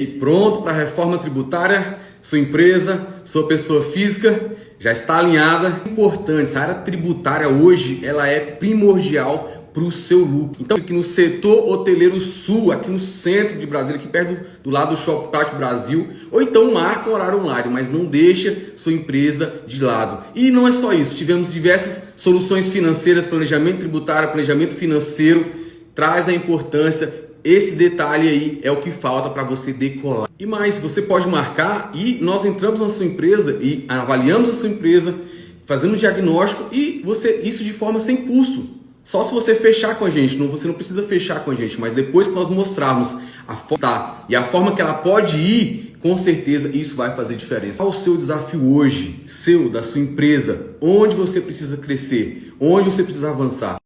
E pronto para a reforma tributária? Sua empresa, sua pessoa física já está alinhada. Importante, essa área tributária hoje ela é primordial para o seu lucro. Então, aqui no setor hoteleiro sul, aqui no centro de Brasília, aqui perto do lado do Shopping Pátio Brasil, ou então marca o horário online, mas não deixa sua empresa de lado. E não é só isso, tivemos diversas soluções financeiras, planejamento tributário, planejamento financeiro, traz a importância. Esse detalhe aí é o que falta para você decolar. E mais, você pode marcar e nós entramos na sua empresa e avaliamos a sua empresa, fazendo um diagnóstico e isso de forma sem custo. Só se você fechar com a gente, você não precisa fechar com a gente, mas depois que nós mostrarmos a forma e a forma que ela pode ir, com certeza isso vai fazer diferença. Qual o seu desafio hoje, da sua empresa? Onde você precisa crescer? Onde você precisa avançar?